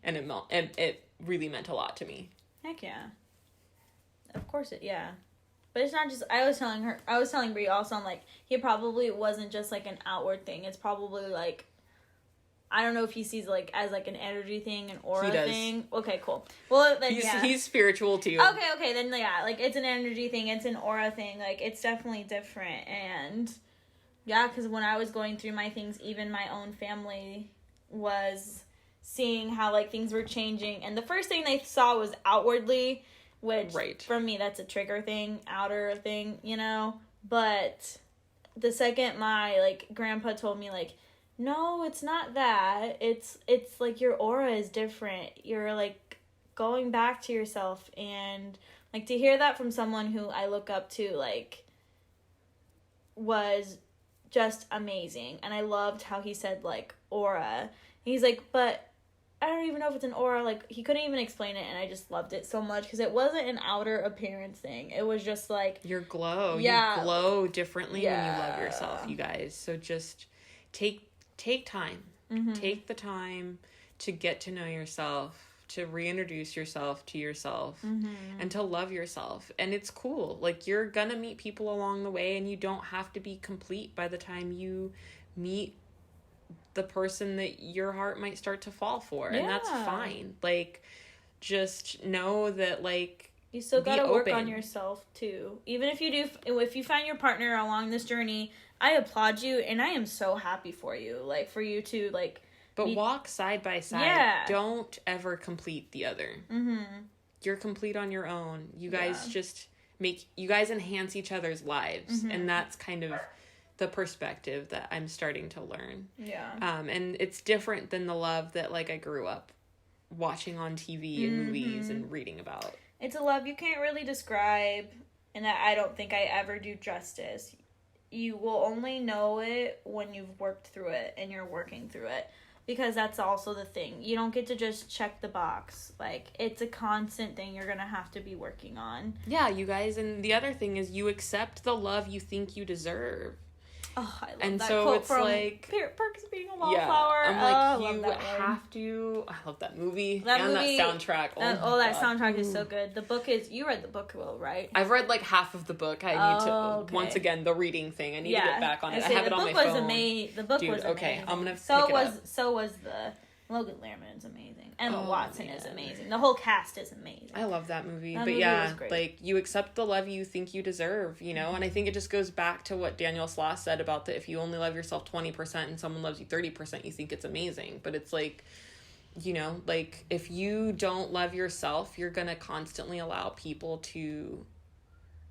And it really meant a lot to me. Heck yeah. Of course yeah. But it's not just, I was telling Brie also, I'm like, he probably wasn't just, like, an outward thing. It's probably, like, I don't know if he sees, like, as, like, an energy thing, an aura thing. Okay, cool. Well, then, He's spiritual, too. Okay, then, yeah, like, it's an energy thing, it's an aura thing. Like, it's definitely different, and... Yeah, because when I was going through my things, even my own family was seeing how, like, things were changing. And the first thing they saw was outwardly, which, for me, that's a trigger thing, outer thing, you know? But the second my, like, grandpa told me, like, no, it's not that. It's like, your aura is different. You're, like, going back to yourself. And, like, to hear that from someone who I look up to, like, was... just amazing. And I loved how he said, like, aura. He's like, but I don't even know if it's an aura. Like, he couldn't even explain it, and I just loved it so much because it wasn't an outer appearance thing. It was just like your glow. You glow differently when you love yourself, you guys. So just take time. Take the time to get to know yourself, to reintroduce yourself to yourself, and to love yourself. And it's cool. Like, you're gonna meet people along the way, and you don't have to be complete by the time you meet the person that your heart might start to fall for. And that's fine. Like, just know that, like, you still gotta work on yourself too. Even if you find your partner along this journey, I applaud you, and I am so happy for you. Like, for you to, like, but walk side by side. Yeah. Don't ever complete the other. You're complete on your own. You guys you guys enhance each other's lives. And that's kind of the perspective that I'm starting to learn. Yeah. And it's different than the love that, like, I grew up watching on TV and movies and reading about. It's a love you can't really describe, and that I don't think I ever do justice. You will only know it when you've worked through it and you're working through it. Because that's also the thing. You don't get to just check the box. Like, it's a constant thing you're going to have to be working on. Yeah, you guys. And the other thing is you accept the love you think you deserve. Oh, I love and that so quote it's from like Perks of Being a Wallflower. I'm like, you have to. I love that movie. That soundtrack. That soundtrack is so good. The book is, you read the book, Will, right? I've read like half of the book. I need to, once again, the reading thing. I need to get back on it. I have it on my phone. The book was amazing. Okay, I'm gonna So was the Logan Lerman is amazing. Emma Watson is amazing. The whole cast is amazing. I love that movie. But yeah, like, you accept the love you think you deserve, you know? And I think it just goes back to what Daniel Sloss said about that if you only love yourself 20% and someone loves you 30%, you think it's amazing. But it's like, you know, like, if you don't love yourself, you're gonna constantly allow people to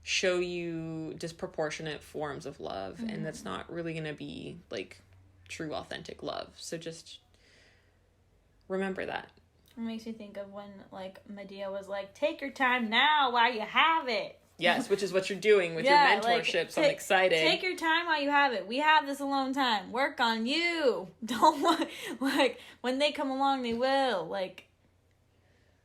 show you disproportionate forms of love. And that's not really gonna be, like, true, authentic love. So just remember that. It makes me think of when, like, Medea was like, take your time now while you have it. Yes, which is what you're doing with your mentorships. I'm excited. Take your time while you have it. We have this alone time. Work on you. Don't, like, when they come along, they will. Like,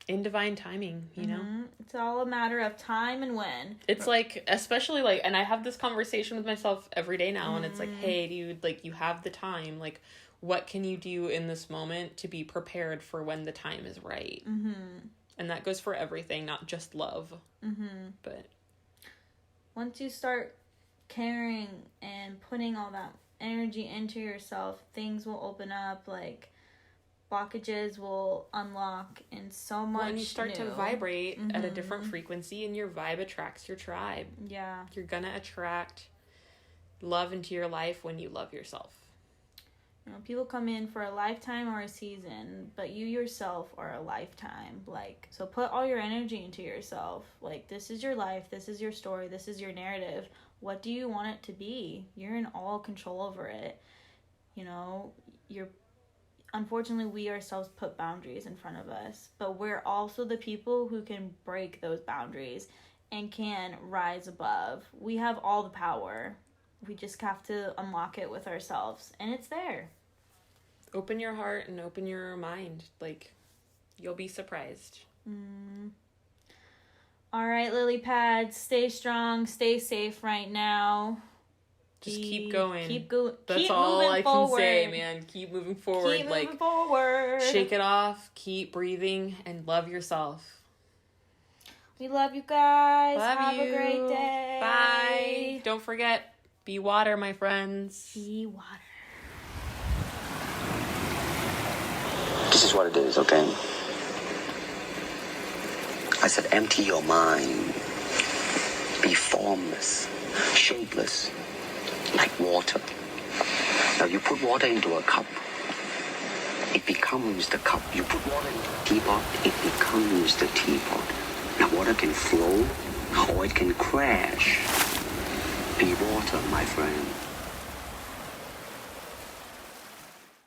in divine timing, you know? It's all a matter of time and when. It's like, especially, like, and I have this conversation with myself every day now, and it's like, hey, dude, like, you have the time. Like, what can you do in this moment to be prepared for when the time is right? And that goes for everything, not just love. But once you start caring and putting all that energy into yourself, things will open up. Like, blockages will unlock in so much. When you start to new. vibrate at a different frequency, and your vibe attracts your tribe. Yeah. You're gonna attract love into your life when you love yourself. You know, people come in for a lifetime or a season, but you yourself are a lifetime. Like, so put all your energy into yourself. Like, this is your life, this is your story, this is your narrative. What do you want it to be? You're in all control over it. You know, unfortunately, we ourselves put boundaries in front of us, but we're also the people who can break those boundaries and can rise above. We have all the power. We just have to unlock it with ourselves, and it's there. Open your heart and open your mind. Like, you'll be surprised. All right, lily pads, stay strong, stay safe right now. Just keep going. That's keep all moving I can forward. say, man. Keep moving forward. Keep moving forward. Shake it off. Keep breathing and love yourself. We love you guys. Love Have you. a great day. Bye. Don't forget, be water, my friends. Be water. This is what it is, okay? I said empty your mind. Be formless, shapeless, like water. Now you put water into a cup, it becomes the cup. You put water into a teapot, it becomes the teapot. Now water can flow or it can crash. Be water, my friend.